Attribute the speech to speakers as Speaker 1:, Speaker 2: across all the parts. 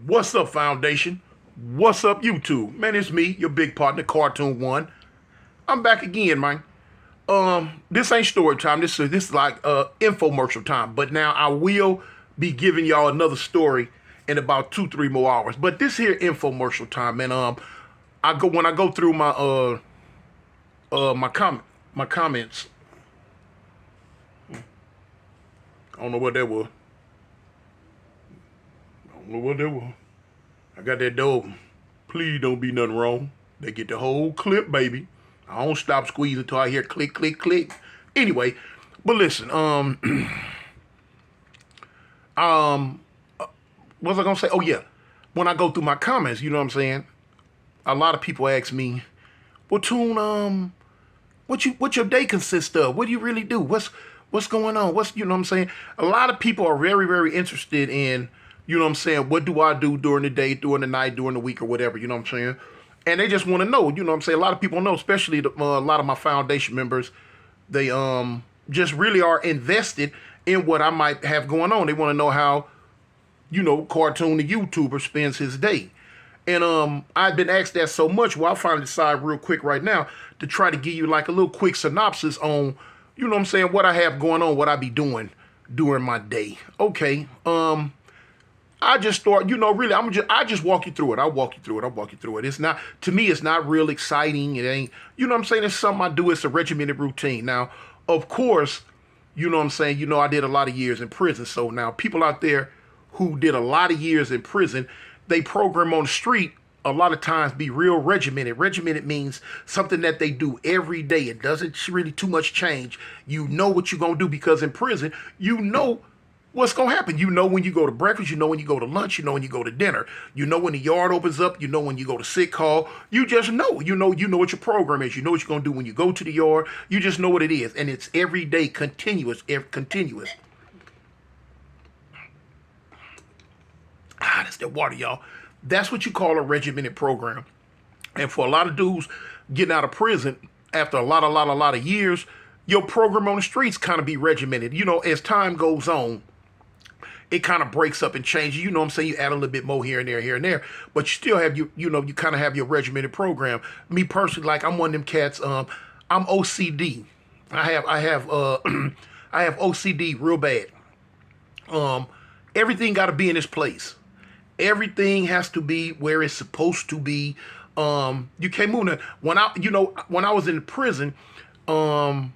Speaker 1: What's up, Foundation? What's up, YouTube? Man, it's me, your big partner, Cartoon One. I'm back again, man. This ain't story time. This is like infomercial time. But now I will be giving y'all another story in about 2-3 more hours. But this here infomercial time, and when I go through my comments. I don't know what that was. I got that door. Please don't be nothing wrong. They get the whole clip, baby. I don't stop squeezing until I hear click, click, click. Anyway, but listen, what was I gonna say? Oh yeah, when I go through my comments, you know what I'm saying? A lot of people ask me, "Well, Tune, what your day consists of? What do you really do? What's going on? You know what I'm saying?" A lot of people are very, very interested in, you know what I'm saying, what do I do during the day, during the night, during the week, or whatever, you know what I'm saying? And they just want to know, you know what I'm saying? A lot of people know, especially a lot of my foundation members, they just really are invested in what I might have going on. They want to know how, you know, Cartoon the YouTuber spends his day. And I've been asked that so much, well, I'll finally decide real quick right now to try to give you like a little quick synopsis on, you know what I'm saying, what I have going on, what I be doing during my day. Okay, I just thought, you know, really, I just walk you through it. I'll walk you through it. It's not, to me, it's not real exciting. It ain't, you know what I'm saying? It's something I do. It's a regimented routine. Now, of course, you know what I'm saying? You know, I did a lot of years in prison. So now people out there who did a lot of years in prison, they program on the street a lot of times be real regimented. Regimented means something that they do every day. It doesn't really too much change. You know what you're going to do because in prison, you know what's going to happen. You know when you go to breakfast, you know when you go to lunch, you know when you go to dinner. You know when the yard opens up, you know when you go to sick call. You just know. You know what your program is. You know what you're going to do when you go to the yard. You just know what it is. And it's every day continuous. That's that water, y'all. That's what you call a regimented program. And for a lot of dudes getting out of prison after a lot of years, your program on the streets kind of be regimented. You know, as time goes on, it kind of breaks up and changes. You know what I'm saying? You add a little bit more here and there. But you still have, you kind of have your regimented program. Me personally, like I'm one of them cats, I'm OCD. I have I have OCD real bad. Everything got to be in its place. Everything has to be where it's supposed to be. You can't move that. When I was in prison, I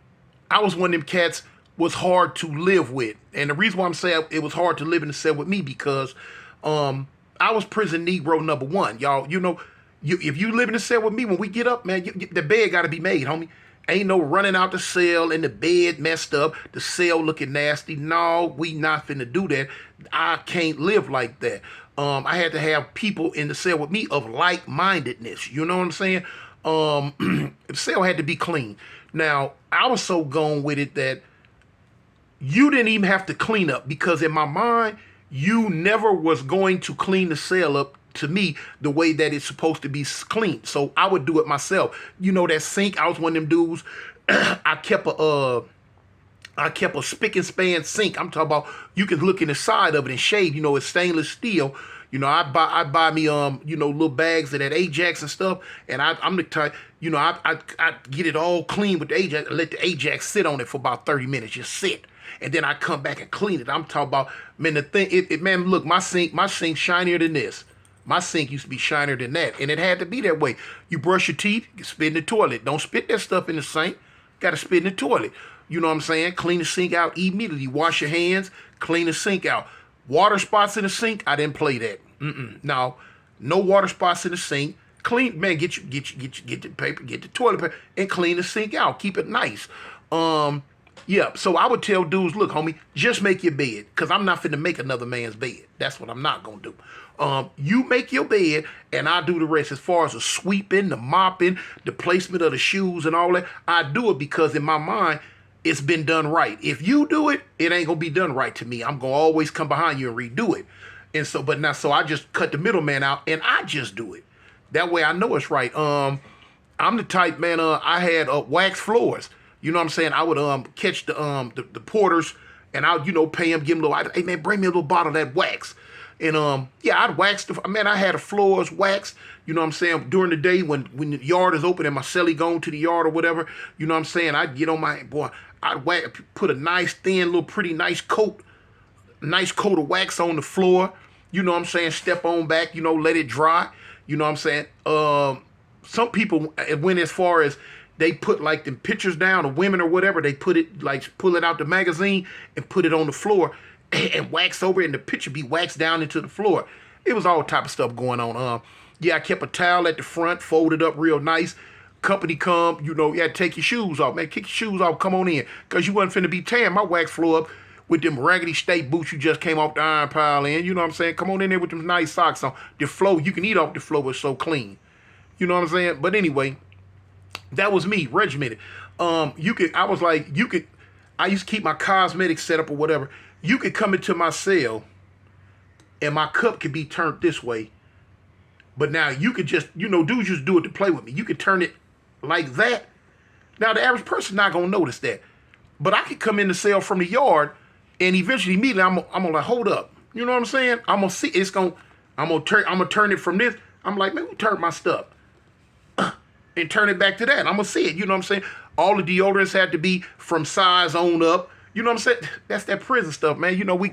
Speaker 1: was one of them cats was hard to live with. And the reason why I'm saying it was hard to live in the cell with me because I was prison Negro number one. Y'all, you know, if you live in the cell with me, when we get up, man, the bed got to be made, homie. Ain't no running out the cell and the bed messed up, the cell looking nasty. No, we not finna do that. I can't live like that. I had to have people in the cell with me of like-mindedness. You know what I'm saying? The cell had to be clean. Now, I was so gone with it that you didn't even have to clean up because in my mind, you never was going to clean the cell up to me the way that it's supposed to be clean. So I would do it myself. You know that sink, I was one of them dudes. I kept a spick and span sink. I'm talking about you can look in the side of it and shade, you know, it's stainless steel. You know, I buy me little bags of that Ajax and stuff, and I'm the type, you know, I get it all clean with the Ajax, let the Ajax sit on it for about 30 minutes, just sit. And then I come back and clean it. I'm talking about, man, the thing, man, look, my sink shinier than this. My sink used to be shinier than that, and it had to be that way. You brush your teeth, you spit in the toilet. Don't spit that stuff in the sink. Got to spit in the toilet. You know what I'm saying? Clean the sink out immediately. Wash your hands, clean the sink out. Water spots in the sink, I didn't play that. No water spots in the sink. Clean, man, get the paper, get the toilet paper, and clean the sink out. Keep it nice. Yeah, so I would tell dudes, look, homie, just make your bed, because I'm not finna make another man's bed. That's what I'm not going to do. You make your bed, and I'll do the rest as far as the sweeping, the mopping, the placement of the shoes and all that. I do it because in my mind, it's been done right. If you do it, it ain't going to be done right to me. I'm going to always come behind you and redo it. And so, so I just cut the middleman out, and I just do it. That way I know it's right. I'm the type, man, I had wax floors. You know what I'm saying? I would catch the porters, and I would, pay them, give them a little, hey man, bring me a little bottle of that wax. And yeah, I'd wax the man. I had the floors waxed. You know what I'm saying? During the day when the yard is open and my celly going to the yard or whatever. You know what I'm saying? I'd get on my boy. I'd wax, put a nice thin little pretty nice coat of wax on the floor. You know what I'm saying? Step on back. You know, let it dry. You know what I'm saying? Some people went as far as they put like them pictures down of women or whatever. They put it like pull it out the magazine and put it on the floor and wax over it, and the picture be waxed down into the floor. It was all type of stuff going on. Yeah, I kept a towel at the front, folded up real nice. Company come, you know, you had to take your shoes off, man. Kick your shoes off, come on in, cause you wasn't finna be tearing my wax floor up with them raggedy state boots you just came off the iron pile in. You know what I'm saying? Come on in there with them nice socks on. The floor, you can eat off the floor, was so clean. You know what I'm saying? But anyway, that was me, regimented. I used to keep my cosmetics set up or whatever. You could come into my cell and my cup could be turned this way. But now you could just, you know, dudes just do it to play with me. You could turn it like that. Now the average person not gonna notice that. But I could come in the cell from the yard and eventually immediately I'm gonna like, hold up. You know what I'm saying? I'm gonna see I'm gonna turn it from this. I'm like, man, who turned my stuff? And turn it back to that. I'm gonna see it. You know what I'm saying? All the deodorants had to be from size on up. You know what I'm saying? That's that prison stuff, man. You know, we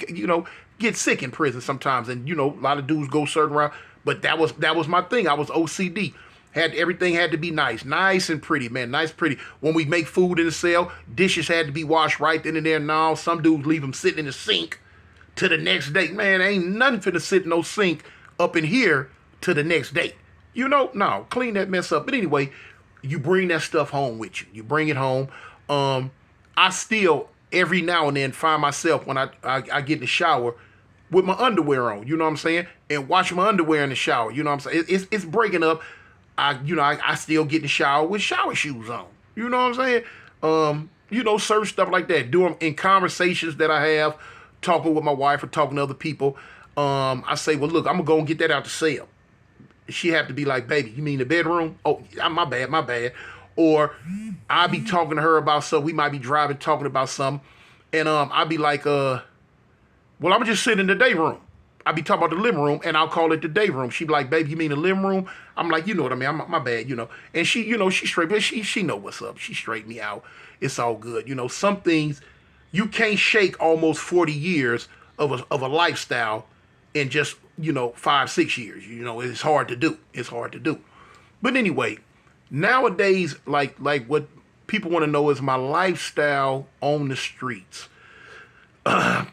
Speaker 1: get sick in prison sometimes, and you know, a lot of dudes go certain route. But that was my thing. I was OCD. Everything had to be nice and pretty, man. Nice, pretty. When we make food in the cell, dishes had to be washed right then and there. Now some dudes leave them sitting in the sink to the next day. Man, ain't nothing finna sit in no sink up in here to the next day. You know, no, clean that mess up. But anyway, you bring that stuff home with you. You bring it home. I still every now and then find myself when I get in the shower with my underwear on, you know what I'm saying? And wash my underwear in the shower, you know what I'm saying? It's breaking up. I still get in the shower with shower shoes on. You know what I'm saying? You know, certain stuff like that. Do them in conversations that I have, talking with my wife or talking to other people. I say, well, look, I'm gonna go and get that out the cell. She have to be like, baby, you mean the bedroom? Oh, my bad. Or I be talking to her about something. We might be driving, talking about something. And I be like, well, I'm gonna just sit in the day room. I be talking about the living room, and I'll call it the day room. She be like, baby, you mean the living room? I'm like, you know what I mean? My bad, you know. And she, you know, she straight, but she know what's up. She straight me out. It's all good. You know, some things you can't shake almost 40 years of a lifestyle in just, you know, 5-6 years. You know, it's hard to do. It's hard to do. But anyway, nowadays, like what people want to know is my lifestyle on the streets.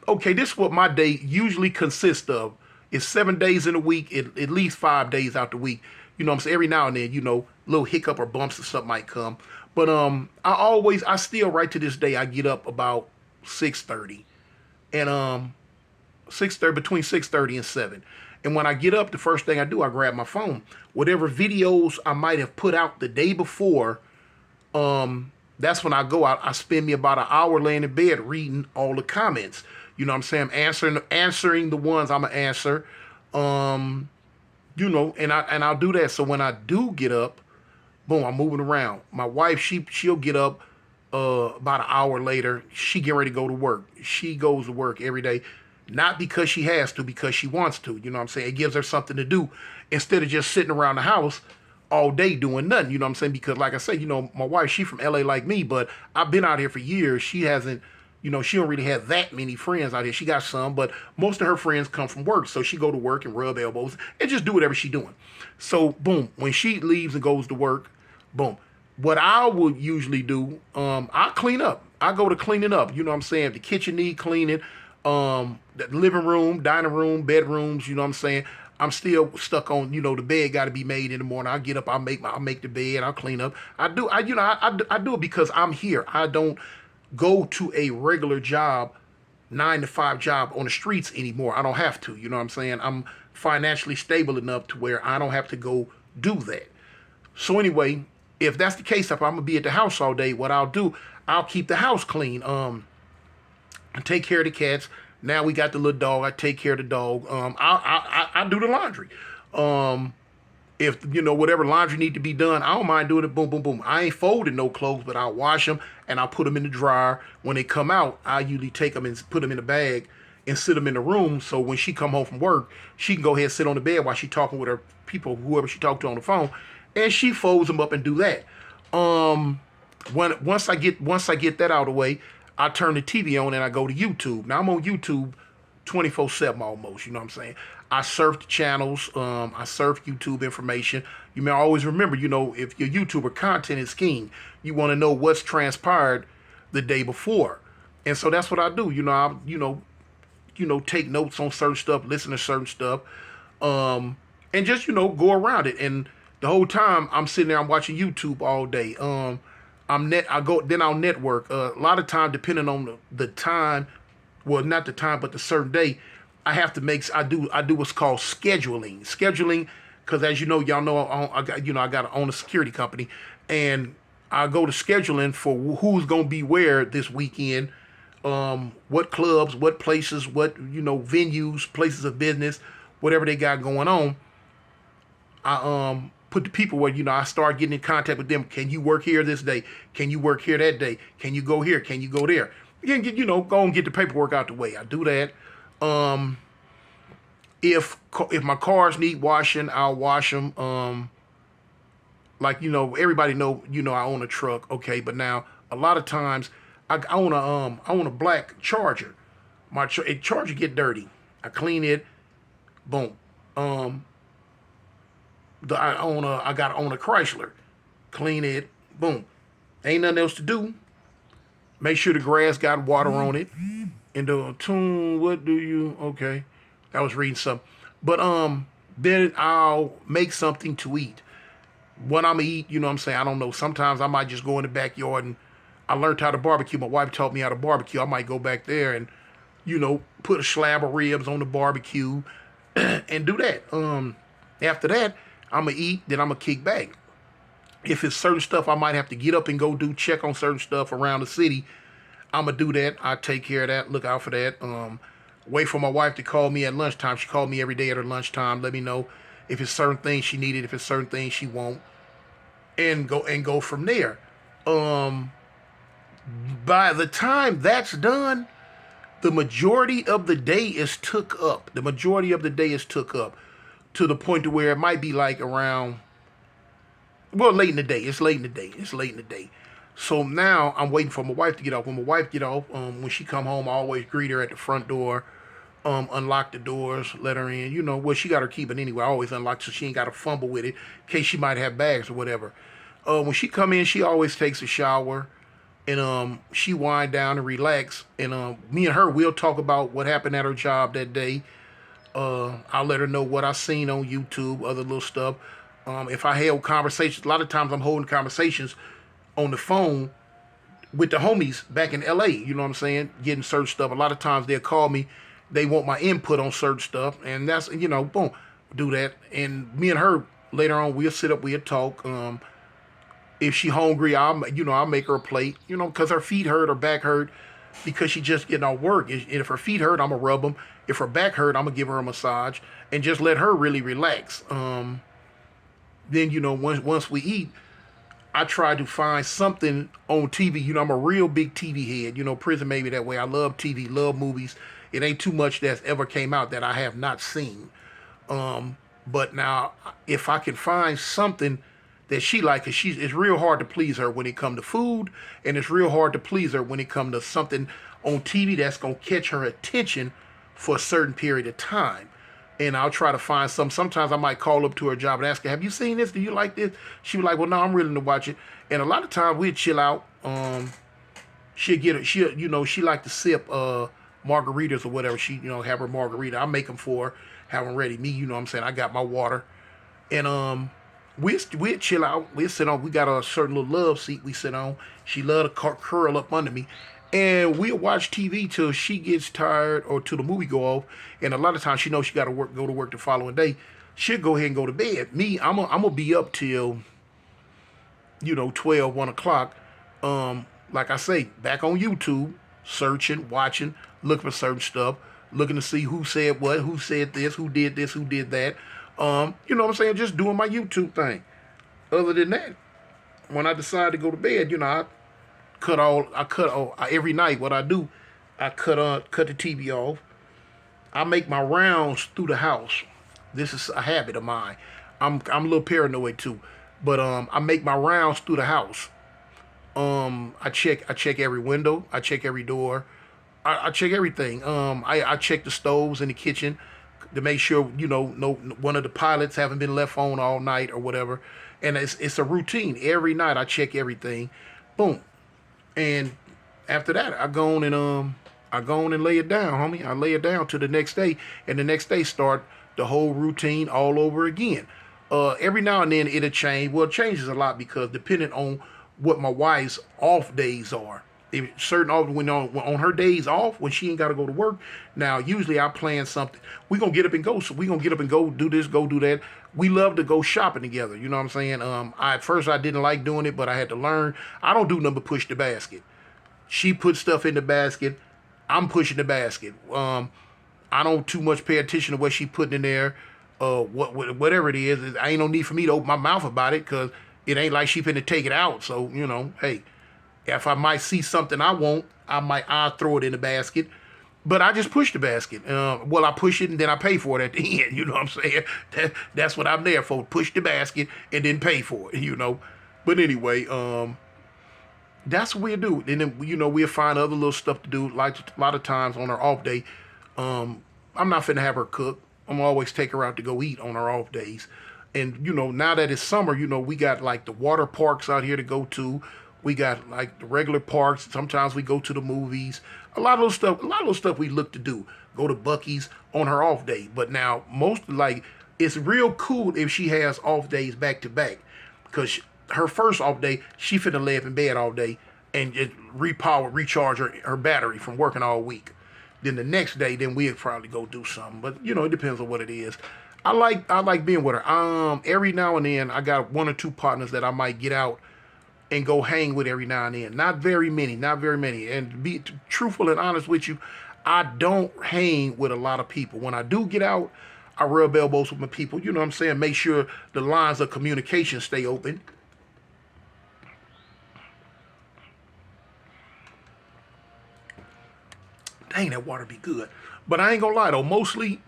Speaker 1: Okay, this is what my day usually consists of. It's 7 days in a week, at least 5 days out the week. You know what I'm saying? Every now and then, you know, little hiccup or bumps or something might come. But I still right to this day, I get up about 6:30. And 6:30, between 6:30 and 7. And when I get up, the first thing I do, I grab my phone. Whatever videos I might have put out the day before, that's when I go out. I spend me about an hour laying in bed reading all the comments. You know what I'm saying? Answering the ones I'm gonna answer. You know, and I'll do that. So when I do get up, boom, I'm moving around. My wife, she'll get up about an hour later. She get ready to go to work. She goes to work every day. Not because she has to, because she wants to. You know what I'm saying? It gives her something to do instead of just sitting around the house all day doing nothing. You know what I'm saying? Because like I say, you know, my wife, she from LA like me, but I've been out here for years. She hasn't, you know, she don't really have that many friends out here. She got some, but most of her friends come from work. So she go to work and rub elbows and just do whatever she doing. So boom, when she leaves and goes to work, boom. What I would usually do, I clean up. I go to cleaning up. You know what I'm saying? The kitchen need cleaning. The living room, dining room, bedrooms, you know what I'm saying? I'm still stuck on, you know, the bed got to be made in the morning. I get up, I'll make the bed, I'll clean up. I do it because I'm here. I don't go to a regular job, 9-to-5 job on the streets anymore. I don't have to, you know what I'm saying? I'm financially stable enough to where I don't have to go do that. So anyway, if that's the case, if I'm gonna be at the house all day, what I'll do, I'll keep the house clean. I take care of the cats. Now we got the little dog. I take care of the dog. I do the laundry. If, you know, whatever laundry need to be done, I don't mind doing it. Boom, boom, boom. I ain't folding no clothes, but I'll wash them and I'll put them in the dryer. When they come out, I usually take them and put them in a bag and sit them in the room. So when she come home from work, she can go ahead and sit on the bed while she talking with her people, whoever she talked to on the phone, and she folds them up and do that. Um, once I get that out of the way, I turn the TV on and I go to YouTube. Now I'm on YouTube 24/7 almost. You know what I'm saying? I surf the channels. I surf YouTube information. You may always remember, if your YouTuber content is king, you want to know what's transpired the day before, and so that's what I do. Take notes on certain stuff, listen to certain stuff, and just go around it. And the whole time I'm sitting there, I'm watching YouTube all day. I'll network. A lot of time, depending on the time, well, not the time, but the certain day, I do what's called scheduling, because as you know, y'all know, I got to own a security company, and I go to scheduling for who's gonna be where this weekend, what clubs, what places, what venues, places of business, whatever they got going on. I put the people where I start getting in contact with them. Can you work here this day? Can you work here that day? Can you go here? Can you go there? You can get go and get the paperwork out the way. I do that. Um, if my cars need washing, I'll wash them. Like everybody know I own a truck. Okay, but now a lot of times I own a black Charger. My Charger get dirty. I clean it. Boom. Um, I got to own a Chrysler. Clean it. Boom. Ain't nothing else to do. Make sure the grass got water on it. And the tune, what do you? Okay, I was reading something, but then I'll make something to eat. What I'm gonna eat, what I'm saying, I don't know. Sometimes I might just go in the backyard and I learned how to barbecue. My wife taught me how to barbecue. I might go back there and put a slab of ribs on the barbecue and do that. After that, I'm gonna eat. Then I'm gonna kick back. If it's certain stuff I might have to get up and go do, check on certain stuff around the city, I'm gonna do that. I take care of that. Look out for that. Wait for my wife to call me at lunchtime. She called me every day at her lunchtime. Let me know if it's certain things she needed, if it's certain things she won't, and go from there. Um, by the time that's done, the majority of the day is took up. The majority of the day is took up to the point to where it might be like around, well, late in the day. It's late in the day. It's late in the day. So now I'm waiting for my wife to get off. When my wife get off, when she come home, I always greet her at the front door, unlock the doors, let her in. Well, she got her key, but anyway, I always unlock so she ain't got to fumble with it in case she might have bags or whatever. When she come in, she always takes a shower, and she wind down and relax. And me and her, we'll talk about what happened at her job that day. I'll let her know what I seen on YouTube, other little stuff. If I held conversations, a lot of times I'm holding conversations on the phone with the homies back in LA, you know what I'm saying? Getting certain stuff. A lot of times they'll call me, they want my input on certain stuff, and that's, boom, do that. And me and her, later on, we'll sit up, we'll talk. If she hungry, I'll make her a plate, because her feet hurt, her back hurt, because she just getting off work. And if her feet hurt, I'm going to rub them. If her back hurt, I'm going to give her a massage and just let her really relax. Then, once we eat, I try to find something on TV. I'm a real big TV head. Prison made me that way. I love TV, love movies. It ain't too much that's ever came out that I have not seen. But now, if I can find something that she like, cause it's real hard to please her when it come to food, and it's real hard to please her when it come to something on TV that's gonna catch her attention for a certain period of time. And I'll try to find some. Sometimes I might call up to her job and ask her, "Have you seen this? Do you like this?" She be like, "Well, no, I'm willing to watch it." And a lot of times we'd chill out. She'll get it. She like to sip margaritas or whatever. She have her margarita. I make them for her, have them ready. Me, what I'm saying, I got my water, and we'd chill out. We'd sit on. We got a certain little love seat we sit on. She love to curl up under me. And we'll watch TV till she gets tired or till the movie go off. And a lot of times she knows she got to go to work the following day. She'll go ahead and go to bed. Me, I'm gonna be up till 12, 1 o'clock. Like I say, back on YouTube, searching, watching, looking for certain stuff, looking to see who said what, who said this, who did that. You know what I'm saying? Just doing my YouTube thing. Other than that, when I decide to go to bed, I cut all every night. What I do, I cut the TV off. I make my rounds through the house. This is a habit of mine. I'm a little paranoid too, but I make my rounds through the house. I check every window. I check every door. I check everything. I check the stoves in the kitchen to make sure no one of the pilots haven't been left on all night or whatever. And it's a routine. Every night I check everything. Boom. And after that, I go on and lay it down, homie. I lay it down to the next day, and the next day start the whole routine all over again. Every now and then it'll change. Well, it changes a lot because depending on what my wife's off days are. If certain off when on her days off when she ain't got to go to work. Now usually I plan something. We gonna get up and go. So we gonna get up and go do this, go do that. We love to go shopping together. You know what I'm saying? At first I didn't like doing it, but I had to learn. I don't do nothing but push the basket. She puts stuff in the basket. I'm pushing the basket. I don't too much pay attention to what she putting in there. Whatever it is, I ain't no need for me to open my mouth about it because it ain't like she finna take it out. So hey, if I might see something I want, I'll throw it in the basket. But I just push the basket. I push it and then I pay for it at the end. You know what I'm saying? That's what I'm there for. Push the basket and then pay for it. But anyway, that's what we do. And then we'll find other little stuff to do. Like a lot of times on our off day, I'm not finna have her cook. I'm always take her out to go eat on our off days. And now that it's summer, we got like the water parks out here to go to. We got like the regular parks. Sometimes we go to the movies. A lot of those stuff we look to do. Go to Buc-ee's on her off day. But now it's real cool if she has off days back to back. Because her first off day, she finna lay up in bed all day and just recharge her battery from working all week. Then the next day, then we'll probably go do something. But it depends on what it is. I like being with her. Every now and then I got one or two partners that I might get out and go hang with every now and then. Not very many. And to be truthful and honest with you, I don't hang with a lot of people. When I do get out, I rub elbows with my people. You know what I'm saying? Make sure the lines of communication stay open. Dang, that water be good. But I ain't gonna lie though, mostly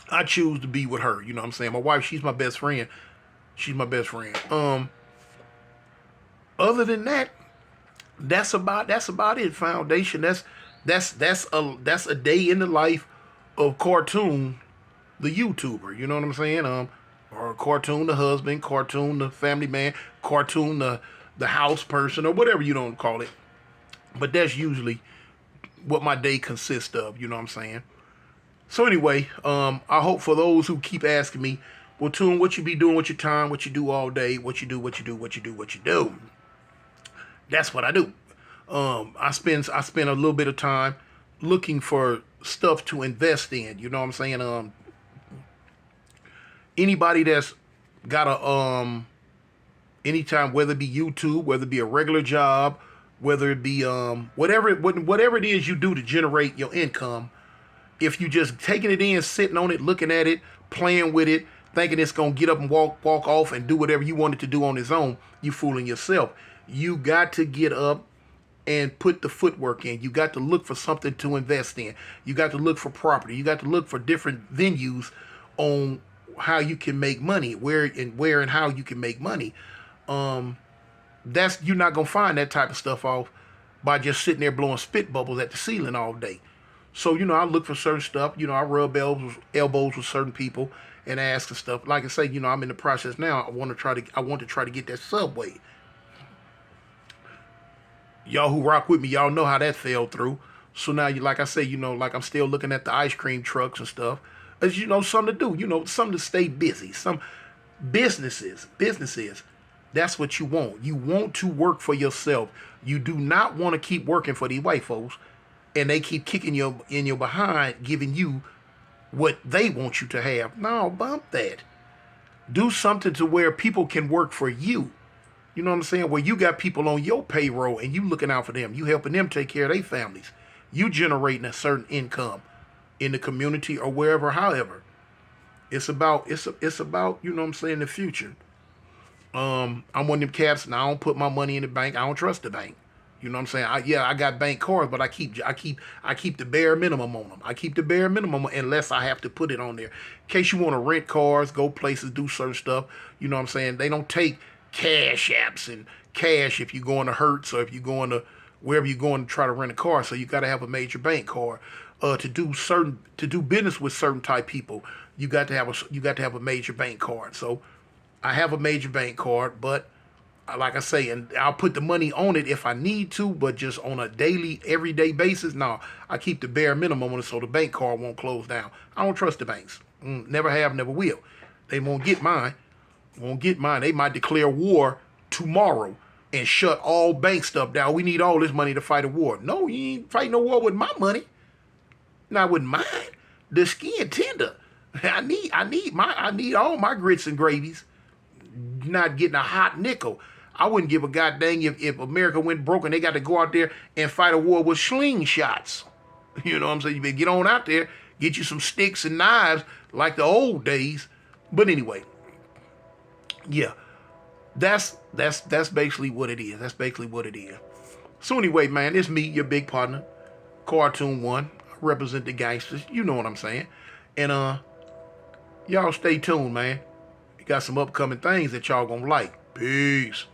Speaker 1: I choose to be with her. You know what I'm saying? My wife, she's my best friend. She's my best friend. Other than that, that's about it. Foundation. That's a day in the life of Cartoon, the YouTuber. You know what I'm saying? Or Cartoon the husband, Cartoon the family man, Cartoon the house person, or whatever you don't call it. But that's usually what my day consists of. You know what I'm saying? So anyway, I hope for those who keep asking me, well, Tune, what you be doing with your time? What you do all day? What you do? That's what I do. I spend a little bit of time looking for stuff to invest in. You know what I'm saying? Anybody that's got anytime, whether it be YouTube, whether it be a regular job, whether it be whatever it is you do to generate your income, if you just taking it in, sitting on it, looking at it, playing with it, thinking it's gonna get up and walk off and do whatever you want it to do on its own, you fooling yourself. You got to get up and put the footwork in. You got to look for something to invest in. You got to look for property. You got to look for different venues on how you can make money, where and how you can make money. You're not gonna find that type of stuff off by just sitting there blowing spit bubbles at the ceiling all day. So I look for certain stuff. I rub elbows with certain people and ask and stuff. Like I say, I'm in the process now. I want to try to get that Subway. Y'all who rock with me, y'all know how that fell through. So now, like I say, like I'm still looking at the ice cream trucks and stuff. As something to do. Something to stay busy. Some businesses. That's what you want. You want to work for yourself. You do not want to keep working for these white folks, and they keep kicking you in your behind, giving you what they want you to have. No, bump that. Do something to where people can work for you. You know what I'm saying? Where you got people on your payroll and you looking out for them. You helping them take care of their families. You generating a certain income in the community or wherever, however. It's about, you know what I'm saying, the future. I'm one of them cats and I don't put my money in the bank. I don't trust the bank. You know what I'm saying? I got bank cards, but I keep the bare minimum on them. I keep the bare minimum unless I have to put it on there. In case you want to rent cars, go places, do certain stuff. You know what I'm saying? They don't take cash apps and cash if you're going to Hertz or if you're going to wherever you're going to try to rent a car. So you got to have a major bank card. To do business with certain type people, you got to have a major bank card. So I have a major bank card, but like I say, and I'll put the money on it if I need to, but just on a daily, everyday basis, no, I keep the bare minimum on it so the bank card won't close down. I don't trust the banks. Never have, never will. They won't get mine. Won't get mine. They might declare war tomorrow and shut all bank stuff down. We need all this money to fight a war. No, you ain't fighting no war with my money. Not with mine. The skin tender. I need all my grits and gravies. Not getting a hot nickel. I wouldn't give a goddamn if America went broke and they got to go out there and fight a war with slingshots. You know what I'm saying? You better get on out there, get you some sticks and knives like the old days. But anyway, yeah, that's basically what it is. That's basically what it is. So anyway, man, it's me, your big partner, Cartoon One. I represent the gangsters. You know what I'm saying? And y'all stay tuned, man. Got some upcoming things that y'all gonna like. Peace.